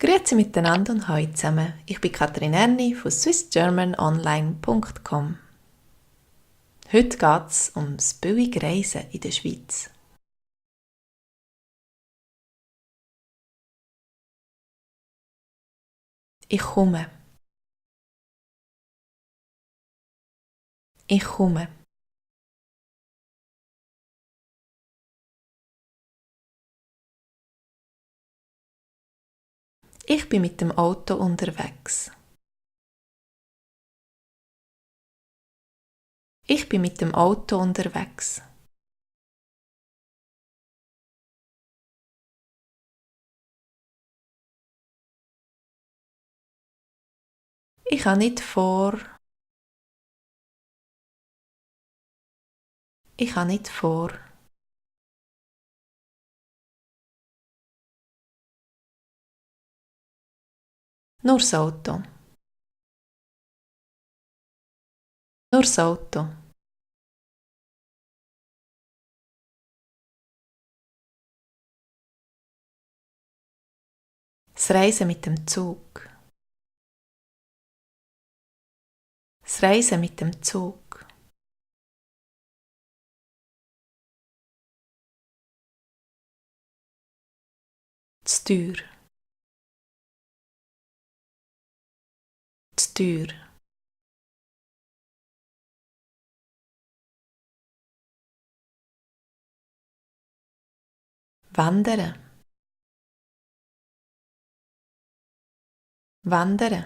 Grüezi miteinander und hallo zusammen. Ich bin Katrin Erni von swissgermanonline.com. Heute geht es ums billige Reisen in der Schweiz. Ich komme. Ich komme. Ich bin mit dem Auto unterwegs. Ich bin mit dem Auto unterwegs. Ich habe nicht vor. Ich habe nicht vor. Nur das Auto. Nur das Auto. Das Reisen mit dem Zug. Das Reisen mit dem Zug. Zu teuer. Zu teuer. Wandern. Wandern.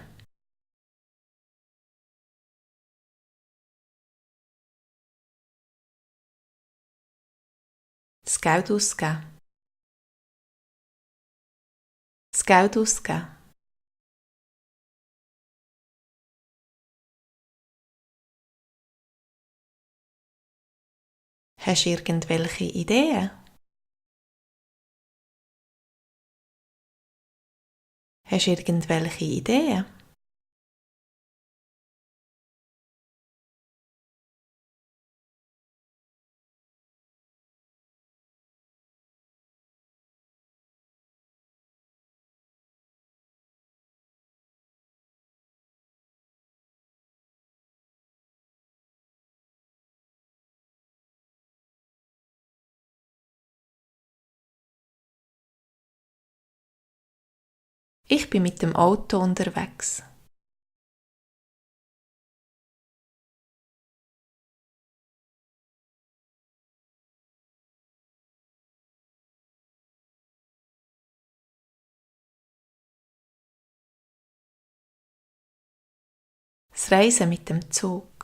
Das Geld ausgeben. Das Geld ausgeben. Hast du irgendwelche Ideen? Hast du irgendwelche Ideen? Ich bin mit dem Auto unterwegs. Das Reisen mit dem Zug.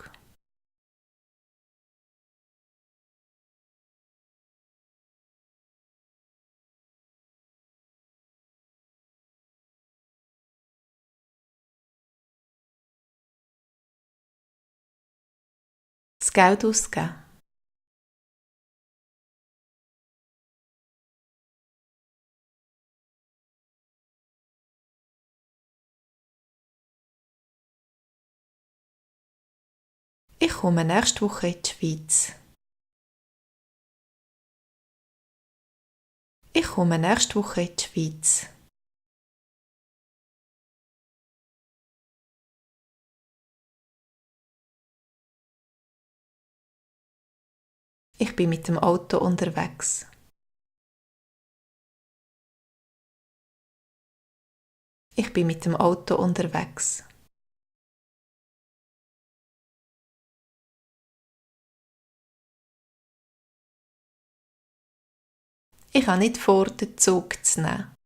Das Geld ausgeben. Ich komme nächste Woche in die Schweiz. Ich komme nächste Woche in die Schweiz. Ich bin mit dem Auto unterwegs. Ich bin mit dem Auto unterwegs. Ich habe nicht vor, den Zug zu nehmen.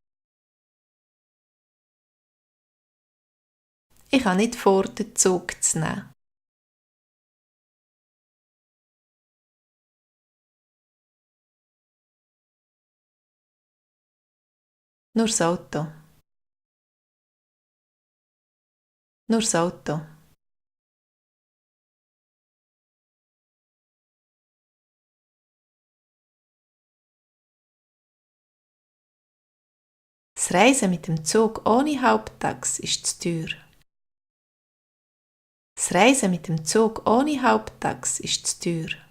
Ich habe nicht vor, den Zug zu nehmen. Nur das Auto. Nur das Auto. Das Reisen mit dem Zug ohne Haupttax ist zu teuer. Das Reisen mit dem Zug ohne Haupttax ist zu teuer.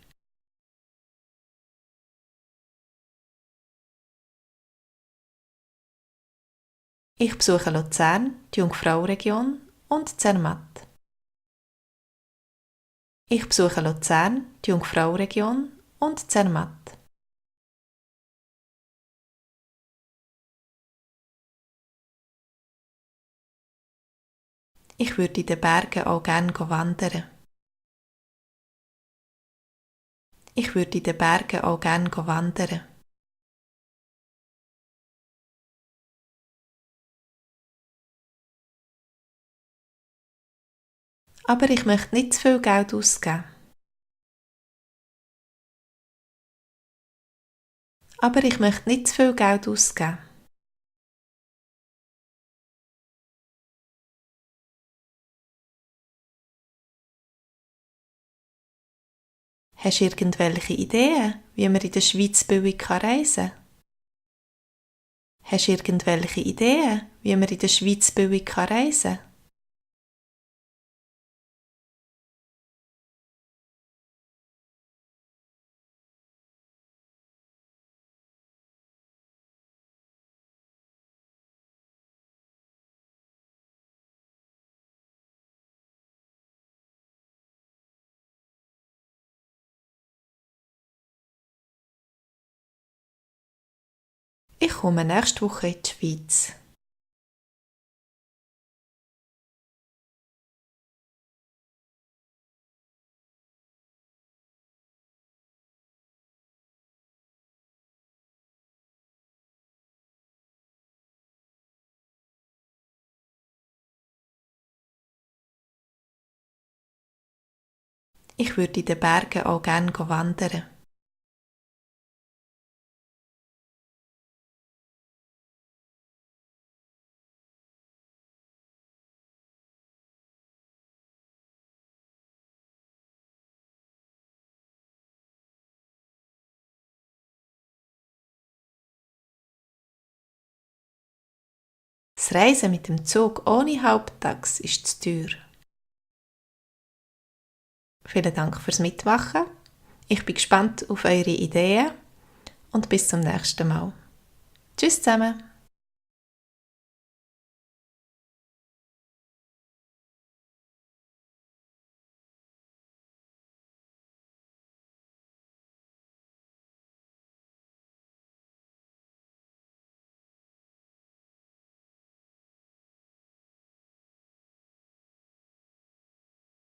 Ich besuche Luzern, die Jungfrauregion und Zermatt. Ich besuche Luzern, die Jungfrauregion und Zermatt. Ich würde in den Bergen auch gerne wandern. Ich würde in den Bergen auch gerne wandern. Aber ich möchte nicht zu viel Geld ausgeben. Aber ich möchte nicht zu viel Geld ausgeben. Hast du irgendwelche Ideen, wie man in der Schweiz billig reisen kann? Hast du irgendwelche Ideen, wie man in der Schweiz billig reisen kann? Ich komme nächste Woche in die Schweiz. Ich würde in den Bergen auch gerne wandern. Das Reisen mit dem Zug ohne Halbtags ist zu teuer. Vielen Dank fürs Mitmachen. Ich bin gespannt auf eure Ideen und bis zum nächsten Mal. Tschüss zusammen!